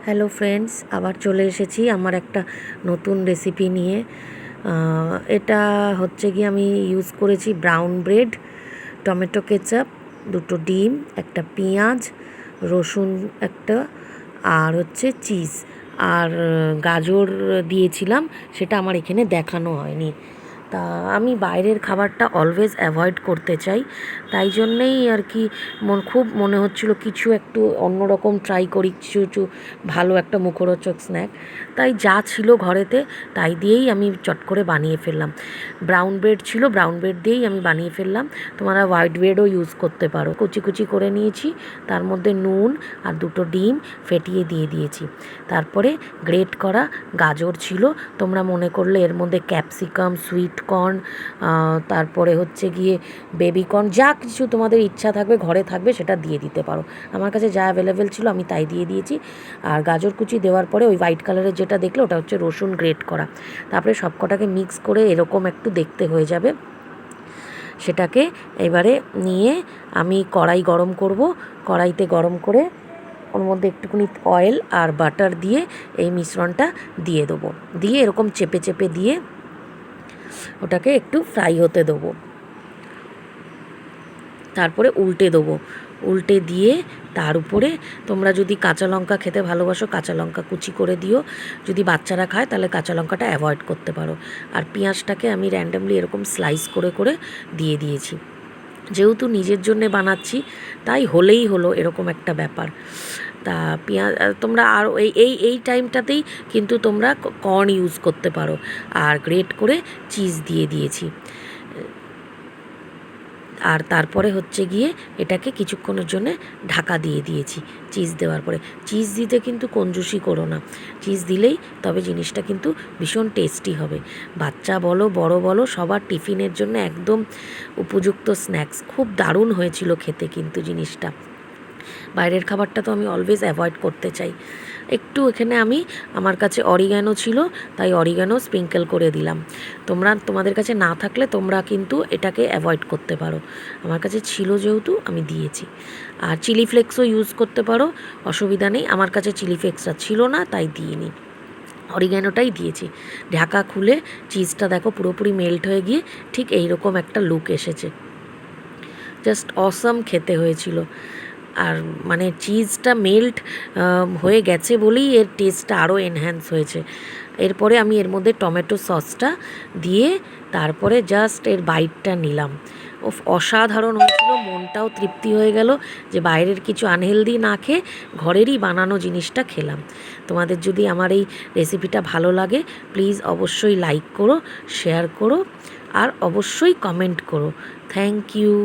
Hello friends, আবার চলে এসেছি আমার একটা নতুন রেসিপি নিয়ে। এটা হচ্ছে কি, আমি ইউজ করেছি ব্রাউন ব্রেড, টমেটো কেচাপ, দুটো ডিম, একটা পেঁয়াজ, রসুন একটা, আর হচ্ছে চিজ, আর গাজর দিয়েছিলাম। সেটা আমার এখানে দেখানো হয়নি। তা আমি বাইরের খাবারটা অলওয়েজ অ্যাভয়েড করতে চাই, তাই জন্যেই আর কি খুব মনে হচ্ছিল কিছু একটু অন্যরকম ট্রাই করি, কিছু ভালো একটা মুখরোচক স্ন্যাক। তাই যা ছিল ঘরেতে তাই দিয়েই আমি চট করে বানিয়ে ফেললাম। ব্রাউন ব্রেড ছিল, ব্রাউন ব্রেড দিয়েই আমি বানিয়ে ফেললাম। তোমরা হোয়াইট ব্রেডও ইউজ করতে পারো। কুচি কুচি করে নিয়েছি, তার মধ্যে নুন আর দুটো ডিম ফেটিয়ে দিয়ে দিয়েছি। তারপরে গ্রেট করা গাজর ছিল, তোমরা মনে করলে এর মধ্যে ক্যাপসিকাম, সুইট কর্ন, তারপরে হচ্ছে গিয়ে বেবি কর্ন, যা কিছু তোমাদের ইচ্ছা থাকবে ঘরে থাকবে সেটা দিয়ে দিতে পারো। আমার কাছে যা অ্যাভেলেবেল ছিল আমি তাই দিয়ে দিয়েছি। আর গাজর কুচি দেওয়ার পরে ওই হোয়াইট কালারের যেটা দেখলে ওটা হচ্ছে রসুন গ্রেট করা। তারপরে সব কটাকে মিক্স করে এরকম একটু দেখতে হয়ে যাবে। সেটাকে এবারে নিয়ে আমি কড়াই গরম করব। কড়াইতে গরম করে ওর মধ্যে একটুখানি অয়েল আর বাটার দিয়ে এই মিশ্রণটা দিয়ে দেবো। দিয়ে এরকম চেপে চেপে দিয়ে ওটাকে একটু ফ্রাই হতে দেবো। তারপরে উল্টে দেবো। উল্টে দিয়ে তার উপরে তোমরা যদি কাঁচা লঙ্কা খেতে ভালোবাসো, কাঁচা লঙ্কা কুচি করে দিও। যদি বাচ্চারা খায় তাহলে কাঁচা লঙ্কাটা অ্যাভয়েড করতে পারো। আর পেঁয়াজটাকে আমি র্যান্ডামলি এরকম স্লাইস করে করে দিয়ে দিয়েছি। যেহেতু নিজের জন্যে বানাচ্ছি তাই হলেই হলো এরকম একটা ব্যাপার। তা পেঁয়াজ তোমরা আর এই টাইমটাতেই কিন্তু তোমরা কর্ন ইউজ করতে পারো। আর গ্রেট করে চিজ দিয়ে দিয়েছি। আর তারপরে হচ্ছে গিয়ে এটাকে কিছুক্ষণের জন্য ঢাকা দিয়ে দিয়েছি। চিজ দেওয়ার পরে চিজ দিতে কিন্তু কঞ্জুসি করো না, চিজ দিলেই তবে জিনিসটা কিন্তু ভীষণ টেস্টি হবে। বাচ্চা বলো বড় বলো সবার টিফিনের জন্য একদম উপযুক্ত স্ন্যাক্স। খুব দারুণ হয়েছিল খেতে কিন্তু জিনিসটা। বাইরের খাবারটা তো আমি অলওয়েজ অ্যাভয়েড করতে চাই। একটু এখানে আমার কাছে অরিগ্যানো ছিল, তাই অরিগ্যানো স্প্রিঙ্কেল করে দিলাম। তোমাদের কাছে না থাকলে তোমরা কিন্তু এটাকে অ্যাভয়েড করতে পারো। আমার কাছে ছিল যেহেতু আমি দিয়েছি। আর চিলি ফ্লেক্সও ইউজ করতে পারো, অসুবিধা নেই। আমার কাছে চিলি ফ্লেক্সটা ছিল না তাই দিইনি, অরিগ্যানোটাই দিয়েছি। ঢাকা খুলে চিজটা দেখো পুরোপুরি মেল্ট হয়ে গিয়ে ঠিক এইরকম একটা লুক এসেছে। জাস্ট অসাম খেতে হয়েছিল। আর মানে চিজটা মেল্ট হয়ে গেছে বলেই এর টেস্টটা আরও এনহ্যান্স হয়েছে। এরপরে আমি এর মধ্যে টমেটো সসটা দিয়ে তারপরে জাস্ট এর বাইটটা নিলাম। অসাধারণ হয়েছিল, মনটাও তৃপ্তি হয়ে গেল যে বাইরের কিছু আনহেলদি না খেয়ে ঘরেরই বানানো জিনিসটা খেলাম। তোমাদের যদি আমার এই রেসিপিটা ভালো লাগে প্লিজ অবশ্যই লাইক করো, শেয়ার করো, আর অবশ্যই কমেন্ট করো। Thank you.